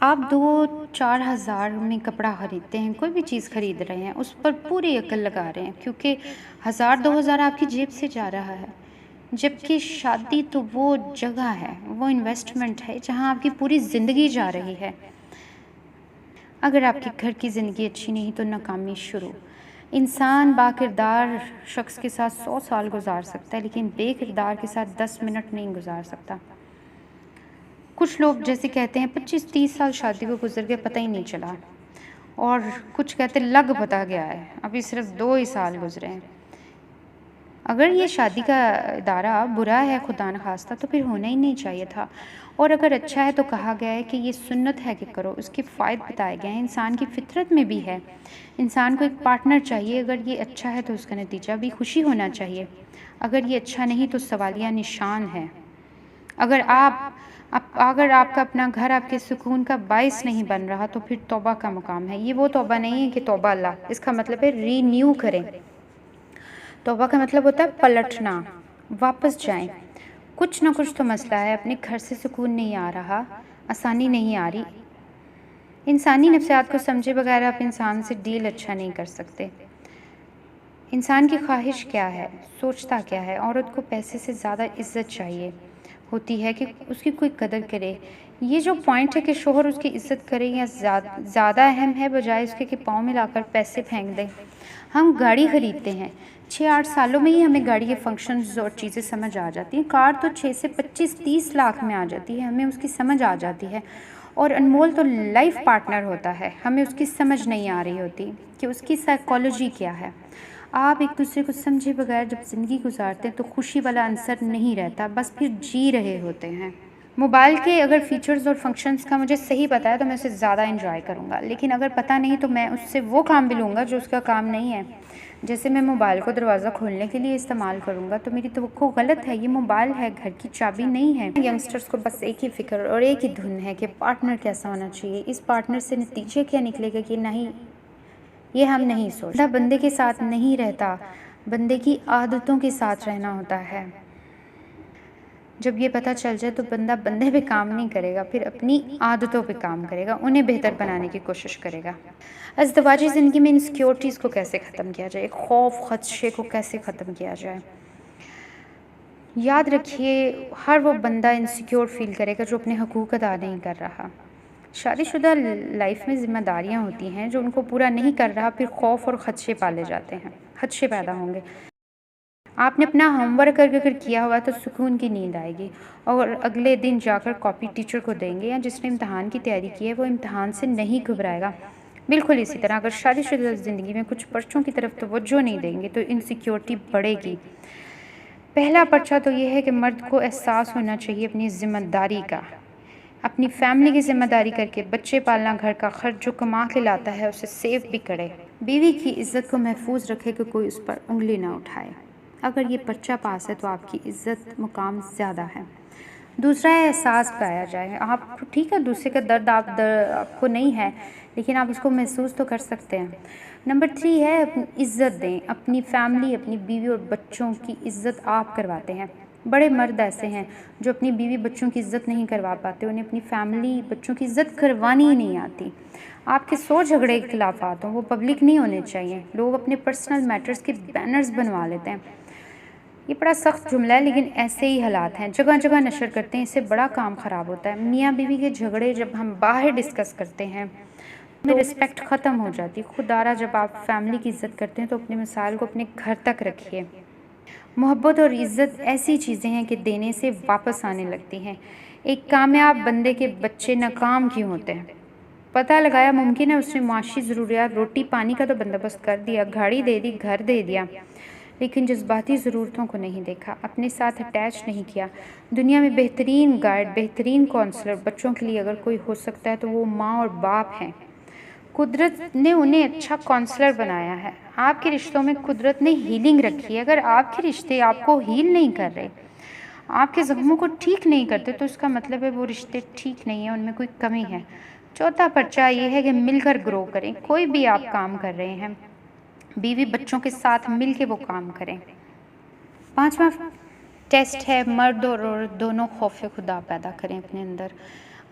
آپ 2-4 ہزار میں کپڑا خریدتے ہیں، کوئی بھی چیز خرید رہے ہیں، اس پر پوری عقل لگا رہے ہیں کیونکہ 1000-2000 آپ کی جیب سے جا رہا ہے، جبکہ شادی تو وہ جگہ ہے، وہ انویسٹمنٹ ہے جہاں آپ کی پوری زندگی جا رہی ہے۔ اگر آپ کے گھر کی زندگی اچھی نہیں تو ناکامی شروع۔ انسان با کردار شخص کے ساتھ 100 سال گزار سکتا ہے لیکن بے کردار کے ساتھ 10 منٹ نہیں گزار سکتا۔ کچھ لوگ جیسے کہتے ہیں 25-30 سال شادی کو گزر گئے، پتہ ہی نہیں چلا، اور کچھ کہتے لگ پتہ گیا ہے، ابھی صرف 2 ہی سال گزرے ہیں۔ اگر یہ شادی کا ادارہ برا ہے خدا نخواستہ تو پھر ہونا ہی نہیں چاہیے تھا، اور اگر اچھا ہے تو کہا گیا ہے کہ یہ سنت ہے کہ کرو، اس کے فوائد بتائے گئے ہیں، انسان کی فطرت میں بھی ہے۔ انسان کو ایک پارٹنر چاہیے، اگر یہ اچھا ہے تو اس کا نتیجہ بھی خوشی ہونا چاہیے، اگر یہ اچھا نہیں تو سوالیہ نشان ہے۔ اگر آپ کا اپنا گھر آپ کے سکون کا باعث نہیں بن رہا تو پھر توبہ کا مقام ہے۔ یہ وہ توبہ نہیں ہے کہ توبہ اللہ، اس کا مطلب ہے رینیو کریں۔ توبہ کا مطلب ہوتا ہے پلٹنا، واپس جائیں۔ کچھ نہ کچھ تو مسئلہ ہے، اپنے گھر سے سکون نہیں آ رہا، آسانی نہیں آ رہی۔ انسانی نفسیات کو سمجھے بغیر آپ انسان سے ڈیل اچھا نہیں کر سکتے۔ انسان کی خواہش کیا ہے، سوچتا کیا ہے؟ عورت کو پیسے سے زیادہ عزت چاہیے ہوتی ہے کہ اس کی کوئی قدر کرے۔ یہ جو پوائنٹ ہے کہ شوہر اس کی عزت کرے یا زیادہ اہم ہے بجائے اس کے کہ پاؤں میں لا کر پیسے پھینک دیں۔ ہم گاڑی خریدتے ہیں، 6-8 سالوں میں ہی ہمیں گاڑی کے فنکشنز اور چیزیں سمجھ آ جاتی ہیں۔ کار تو 6 سے 25-30 لاکھ میں آ جاتی ہے، ہمیں اس کی سمجھ آ جاتی ہے، اور انمول تو لائف پارٹنر ہوتا ہے، ہمیں اس کی سمجھ نہیں آ رہی ہوتی کہ اس کی سائیکالوجی کیا ہے۔ آپ ایک دوسرے کو سمجھے بغیر جب زندگی گزارتے ہیں تو خوشی والا عنصر نہیں رہتا، بس پھر جی رہے ہوتے ہیں۔ موبائل کے اگر فیچرز اور فنکشنز کا مجھے صحیح پتہ ہے تو میں اسے زیادہ انجوائے کروں گا، لیکن اگر پتہ نہیں تو میں اس سے وہ کام بھی لوں گا جو اس کا کام نہیں ہے۔ جیسے میں موبائل کو دروازہ کھولنے کے لیے استعمال کروں گا تو میری توقع غلط ہے، یہ موبائل ہے، گھر کی چابی نہیں ہے۔ ینگسٹرز کو بس ایک ہی فکر اور ایک ہی دھن ہے کہ پارٹنر کیسا ہونا چاہیے، اس پارٹنر سے نتیجے کیا نکلے گا کہ نہیں، یہ ہم نہیں سوچتے۔ بندے کے ساتھ نہیں رہتا، بندے کی عادتوں کے ساتھ رہنا ہوتا ہے۔ جب یہ پتہ چل جائے تو بندہ بندے پہ کام نہیں کرے گا، پھر اپنی عادتوں پہ کام کرے گا، انہیں بہتر بنانے کی کوشش کرے گا۔ ازدواجی زندگی میں انسیکیورٹیز کو کیسے ختم کیا جائے، خوف خدشے کو کیسے ختم کیا جائے؟ یاد رکھیے، ہر وہ بندہ انسیکیور فیل کرے گا جو اپنے حقوق ادا نہیں کر رہا۔ شادی شدہ لائف میں ذمہ داریاں ہوتی ہیں، جو ان کو پورا نہیں کر رہا پھر خوف اور خدشے پالے جاتے ہیں، خدشے پیدا ہوں گے۔ آپ نے اپنا ہوم ورک اگر کیا ہوا تو سکون کی نیند آئے گی، اور اگلے دن جا کر کاپی ٹیچر کو دیں گے، یا جس نے امتحان کی تیاری کی ہے وہ امتحان سے نہیں گھبرائے گا۔ بالکل اسی طرح اگر شادی شدہ زندگی میں کچھ پرچوں کی طرف توجہ نہیں دیں گے تو انسیکیورٹی بڑھے گی۔ پہلا پرچہ تو یہ ہے کہ مرد کو احساس ہونا چاہیے اپنی ذمہ داری کا، اپنی فیملی کی ذمہ داری کر کے بچے پالنا، گھر کا خرچ جو کما کے لاتا ہے اسے سیو بھی کرے، بیوی کی عزت کو محفوظ رکھے کہ کوئی اس پر انگلی نہ اٹھائے۔ اگر یہ پرچہ پاس ہے تو آپ کی عزت مقام زیادہ ہے۔ دوسرا ہے احساس پایا جائے، آپ ٹھیک ہے دوسرے کا درد آپ کو نہیں ہے لیکن آپ اس کو محسوس تو کر سکتے ہیں۔ نمبر 3 ہے عزت دیں، اپنی فیملی، اپنی بیوی اور بچوں کی عزت آپ کرواتے ہیں۔ بڑے مرد ایسے ہیں جو اپنی بیوی بچوں کی عزت نہیں کروا پاتے، انہیں اپنی فیملی بچوں کی عزت کروانی ہی نہیں آتی۔ آپ کے 100 جھگڑے اختلافات ہوں وہ پبلک نہیں ہونے چاہیے، لوگ اپنے پرسنل میٹرز کے بینرز بنوا لیتے ہیں۔ یہ بڑا سخت جملہ ہے لیکن ایسے ہی حالات ہیں، جگہ جگہ نشر کرتے ہیں، اس سے بڑا کام خراب ہوتا ہے۔ میاں بیوی کے جھگڑے جب ہم باہر ڈسکس کرتے ہیں تو رسپیکٹ ختم ہو جاتی۔ خوددارہ جب آپ فیملی کی عزت کرتے ہیں تو اپنے مسائل کو اپنے گھر تک رکھیے۔ محبت اور عزت ایسی چیزیں ہیں کہ دینے سے واپس آنے لگتی ہیں۔ ایک کامیاب بندے کے بچے ناکام کیوں ہوتے ہیں؟ پتہ لگایا ممکن ہے اس نے معاشی ضروریات، روٹی پانی کا تو بندوبست کر دیا، گاڑی دے دی، گھر دے دیا، لیکن جذباتی ضرورتوں کو نہیں دیکھا، اپنے ساتھ اٹیچ نہیں کیا۔ دنیا میں بہترین گائیڈ، بہترین کونسلر بچوں کے لیے اگر کوئی ہو سکتا ہے تو وہ ماں اور باپ ہیں۔ قدرت نے انہیں اچھا کونسلر بنایا ہے۔ آپ کے رشتوں میں قدرت نے ہیلنگ رکھی ہے۔ اگر آپ کے رشتے آپ کو ہیل نہیں کر رہے، آپ کے زخموں کو ٹھیک نہیں کرتے تو اس کا مطلب ہے وہ رشتے ٹھیک نہیں ہیں، ان میں کوئی کمی ہے۔ چوتھا پرچہ یہ ہے کہ مل کر گرو کریں، کوئی بھی آپ کام کر رہے ہیں بیوی بچوں کے ساتھ مل کے وہ کام کریں۔ پانچواں ٹیسٹ ہے مرد اور عورت دونوں خوف خدا پیدا کریں اپنے اندر۔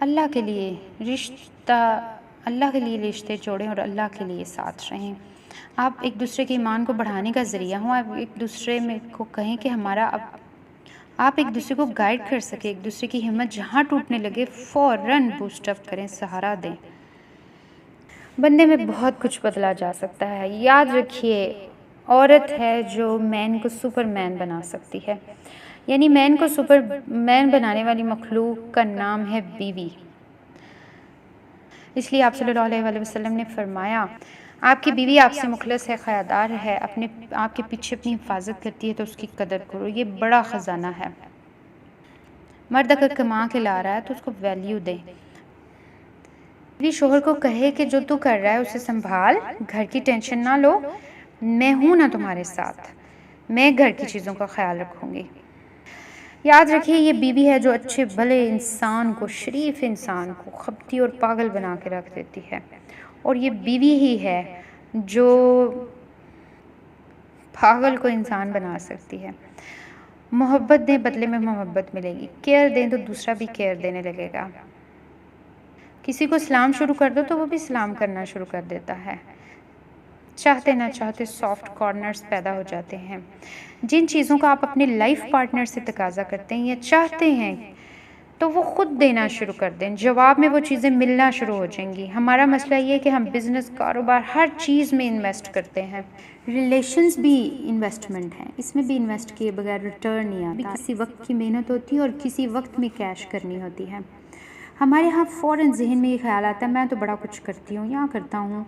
اللہ کے لیے رشتہ اللہ کے لیے رشتے جوڑیں اور اللہ کے لیے ساتھ رہیں۔ آپ ایک دوسرے کے ایمان کو بڑھانے کا ذریعہ ہوں، آپ ایک دوسرے میں کو کہیں کہ آپ ایک دوسرے کو گائیڈ کر سکیں، ایک دوسرے کی ہمت جہاں ٹوٹنے لگے فوراً بوسٹ اپ کریں، سہارا دیں۔ بندے میں بہت کچھ بدلا جا سکتا ہے۔ یاد رکھیے، عورت ہے جو مین کو سپر مین بنا سکتی ہے، یعنی مین کو سپر مین بنانے والی مخلوق کا نام ہے بیوی۔ اس لیے آپ صلی اللہ علیہ وسلم نے فرمایا، آپ کی بیوی آپ سے مخلص ہے، خیادار ہے، آپ کے پیچھے اپنی حفاظت کرتی ہے تو اس کی قدر کرو، یہ بڑا خزانہ ہے۔ مرد اگر کما کے لا رہا ہے تو اس کو ویلیو دیں۔ بیوی شوہر کو کہے کہ جو تو کر رہا ہے اسے سنبھال، گھر کی ٹینشن نہ لو، میں ہوں نا تمہارے ساتھ، میں گھر کی چیزوں کا خیال رکھوں گی۔ یاد رکھیے، یہ بیوی ہے جو اچھے بھلے انسان کو، شریف انسان کو خبتی اور پاگل بنا کے رکھ دیتی ہے، اور یہ بیوی ہی ہے جو پاگل کو انسان بنا سکتی ہے۔ محبت دیں، بدلے میں محبت ملے گی، کیئر دیں تو دوسرا بھی کیئر دینے لگے گا۔ کسی کو سلام شروع کر دو تو وہ بھی سلام کرنا شروع کر دیتا ہے۔ چاہتے نہ چاہتے سافٹ کارنرز پیدا ہو جاتے ہیں۔ جن چیزوں کا آپ اپنے لائف پارٹنر سے تقاضا کرتے ہیں یا چاہتے ہیں تو وہ خود دینا شروع کر دیں، جواب میں وہ چیزیں ملنا شروع ہو جائیں گی۔ ہمارا مسئلہ یہ ہے کہ ہم بزنس، کاروبار، ہر چیز میں انویسٹ کرتے ہیں۔ ریلیشنز بھی انویسٹمنٹ ہیں، اس میں بھی انویسٹ کیے بغیر ریٹرن نہیں آتا۔ کسی وقت کی محنت ہوتی ہے اور کسی وقت میں کیش کرنی ہوتی ہے۔ ہمارے ہاں فوراً ذہن میں یہ خیال آتا ہے، میں تو بڑا کچھ کرتی ہوں یا کرتا ہوں،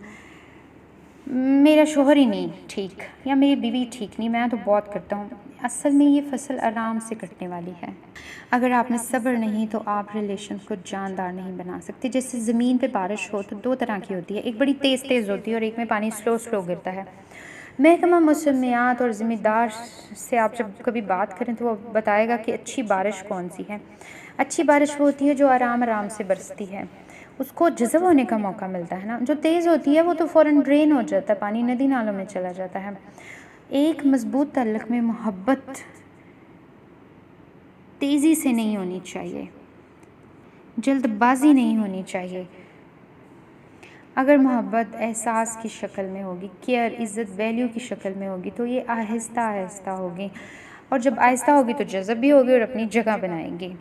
میرا شوہر ہی نہیں ٹھیک یا میری بیوی ٹھیک نہیں، میں تو بہت کرتا ہوں۔ اصل میں یہ فصل آرام سے کٹنے والی ہے۔ اگر آپ میں صبر نہیں تو آپ ریلیشن کو جاندار نہیں بنا سکتے۔ جیسے زمین پہ بارش ہو تو دو طرح کی ہوتی ہے، ایک بڑی تیز تیز ہوتی ہے اور ایک میں پانی سلو گرتا ہے۔ محکمہ موسمیات اور ذمہ دار سے آپ جب کبھی بات کریں تو وہ بتائے گا کہ اچھی بارش کون سی ہے۔ اچھی بارش وہ ہوتی ہے جو آرام سے برستی ہے، اس کو جذب ہونے کا موقع ملتا ہے نا۔ جو تیز ہوتی ہے وہ تو فوراً ڈرین ہو جاتا ہے، پانی ندی نالوں میں چلا جاتا ہے۔ ایک مضبوط تعلق میں محبت تیزی سے نہیں ہونی چاہیے، جلد بازی نہیں ہونی چاہیے۔ اگر محبت احساس کی شکل میں ہوگی، کیئر، عزت، ویلیو کی شکل میں ہوگی تو یہ آہستہ آہستہ ہوگی، اور جب آہستہ ہوگی تو جذب بھی ہوگی اور اپنی جگہ بنائیں گی۔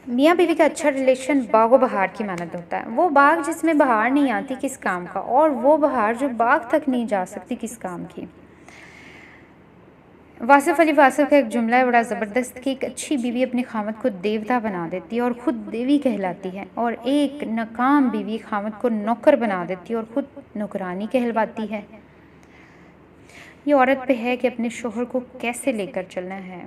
میاں بیوی کا اچھا ریلیشن باغ و بہار کی مانند ہوتا ہے۔ وہ باغ جس میں بہار نہیں آتی کس کام کا، اور وہ بہار جو باغ تک نہیں جا سکتی کس کام کی۔ واصف علی واصف کا ایک جملہ ہے بڑا زبردست کہ ایک اچھی بیوی اپنے خاوند کو دیوتا بنا دیتی ہے اور خود دیوی کہلاتی ہے، اور ایک ناکام بیوی خاوند کو نوکر بنا دیتی ہے اور خود نوکرانی کہلواتی ہے۔ یہ عورت پہ ہے کہ اپنے شوہر کو کیسے لے کر چلنا ہے۔